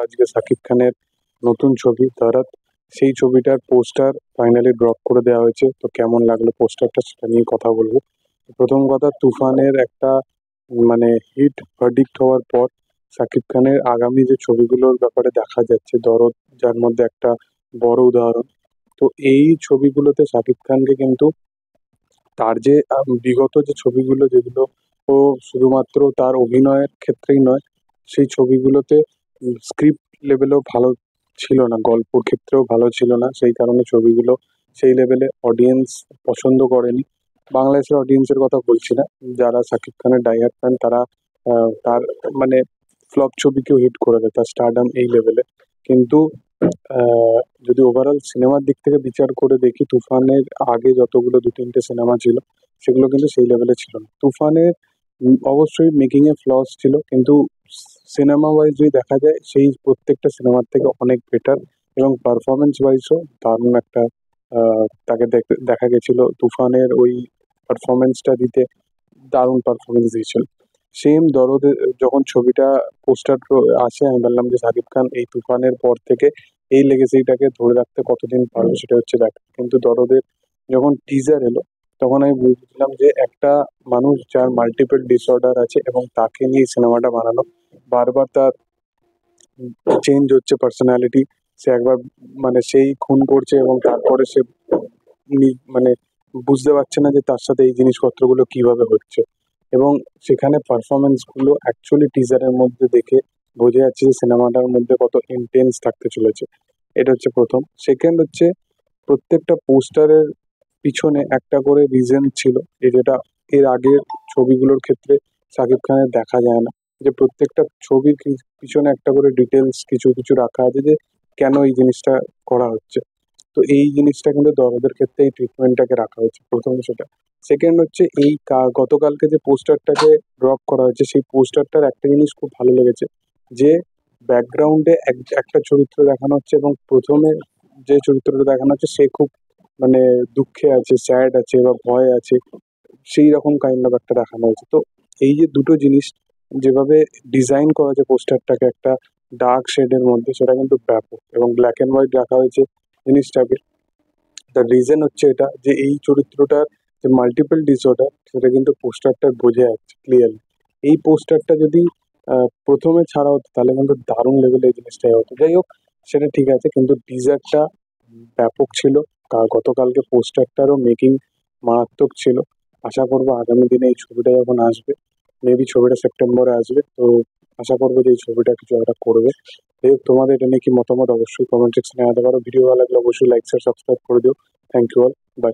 আজকে শাকিব খানের নতুন ছবি ধরাত, সেই ছবিটার পোস্টার ফাইনালি ড্রপ করে দেওয়া হয়েছে। তো কেমন লাগলো পোস্টারটা সেটা নিয়ে কথা বলবো। প্রথম কথা, তুফানের একটা মানে হিট ভার্ডিক্ট হওয়ার পর শাকিব খানের আগামী যে ছবিগুলোর ব্যাপারে দেখা যাচ্ছে, দরদ যার মধ্যে একটা বড় উদাহরণ। তো এই ছবিগুলোতে শাকিব খানকে কিন্তু তার যে বিগত যে ছবিগুলো যেগুলো ও শুধুমাত্র তার অভিনয়ের ক্ষেত্রেই নয়, সেই ছবিগুলোতে স্ক্রিপ্ট লেভেলেও ভালো ছিল না, গল্পর ক্ষেত্রেও ভালো ছিল না, সেই কারণে ছবিগুলো সেই লেভেলে অডিয়েন্স পছন্দ করেনি। বাংলাদেশের অডিয়েন্সের কথা বলছি না, যারা শাকিব খানের ডাইহার্ট ফ্যান তারা তার মানে ফ্লপ ছবিকেও হিট করে দেয়, তার স্টারডাম এই লেভেলে। কিন্তু যদি ওভারঅল সিনেমার দিক থেকে বিচার করে দেখি, তুফানের আগে যতগুলো দু তিনটে সিনেমা ছিল সেগুলো কিন্তু সেই লেভেলে ছিল না। তুফানের অবশ্যই মেকিং এ ফ্লস ছিল, কিন্তু সিনেমা ওয়াইজ যদি দেখা যায় সেই প্রত্যেকটা সিনেমার থেকে অনেক বেটার, এবং পারফরমেন্স ওয়াইজও দারুণ একটা তাকে দেখা গেছিল তুফানের ওই পারফরমেন্সটা দিতে, দারুণ পারফরমেন্স দিয়েছিল। সেম দরদে যখন ছবিটা পোস্টার আসে, আমি বললাম যে সাকিব খান এই তুফানের পর থেকে এই লেগেসিটাকে ধরে রাখতে কতদিন পারবে সেটা হচ্ছে দেখ। কিন্তু দরদের যখন টিজার এলো তখন আমি বুঝলাম যে একটা মানুষ যার মাল্টিপল ডিসঅর্ডার আছে এবং তাকে নিয়ে সিনেমাটা বানানো, বারবার তার চেঞ্জ হচ্ছে পার্সোনালিটি, সে একবার সেই খুন করছে এবং তারপরে সে মানে বুঝতে পারছে না যে তার সাথে এই জিনিসপত্রগুলো কিভাবে হচ্ছে, এবং সেখানে পারফরমেন্স গুলো অ্যাকচুয়ালি টিজারের মধ্যে দেখে বোঝা যাচ্ছে যে সিনেমাটার মধ্যে কত ইন্টেন্স থাকতে চলেছে। এটা হচ্ছে প্রথম। সেকেন্ড হচ্ছে, প্রত্যেকটা পোস্টারের পিছনে একটা করে রিজন ছিল, যেটা এর আগের ছবিগুলোর ক্ষেত্রে শাকিব খানের দেখা যায় না, যে প্রত্যেকটা ছবির পিছনে একটা করে ডিটেলস কিছু কিছু রাখা আছে যে কেন এই জিনিসটা করা হচ্ছে। তো এই জিনিসটা কিন্তু দরদের ক্ষেত্রে এই ট্রিটমেন্টটাকে রাখা হয়েছে, প্রথম সেটা। সেকেন্ড হচ্ছে, এই গতকালকে যে পোস্টারটাকে ড্রপ করা হয়েছে সেই পোস্টারটার একটা জিনিস খুব ভালো লেগেছে, যে ব্যাকগ্রাউন্ডে একটা চরিত্র দেখানো হচ্ছে এবং প্রথমে যে চরিত্রটা দেখানো হচ্ছে সে খুব মানে দুঃখে আছে, স্যাড আছে বা ভয় আছে, সেই রকম কাইন্ড অফ একটা দেখানো হয়েছে। তো এই যে দুটো জিনিস যেভাবে ডিজাইন করা হয়েছে পোস্টারটাকে একটা ডার্ক শেডের মধ্যে, সেটা কিন্তু ব্যাপক, এবং ব্ল্যাক অ্যান্ড হোয়াইট রাখা হয়েছে জিনিসটাকে। তার রিজন হচ্ছে এটা, যে এই চরিত্রটার যে মাল্টিপল ডিসঅর্ডার সেটা কিন্তু পোস্টারটা বোঝা যাচ্ছে ক্লিয়ারলি। এই পোস্টারটা যদি প্রথমে ছাড়া হতো তাহলে কিন্তু দারুণ লেভেলে এই জিনিসটাই হতো। যাই হোক, সেটা ঠিক আছে, কিন্তু টিজারটা ব্যাপক ছিল। গতকালকে পোস্টারটারও মেকিং মারাত্মক ছিল। আশা করবো আগামী দিনে এই ছবিটা যখন আসবে, মেবি ছবিটা সেপ্টেম্বরে আসবে, তো আশা করবো যে এই ছবিটা কিছু একটা করবে। যাই হোক, তোমাদের এটা নিয়ে কি মতামত অবশ্যই কমেন্ট সেকশনে জানাতে পারো। ভিডিও ভালো লাগলে অবশ্যই লাইক শেয়ার সাবস্ক্রাইব করে দিও। Thank you all, by.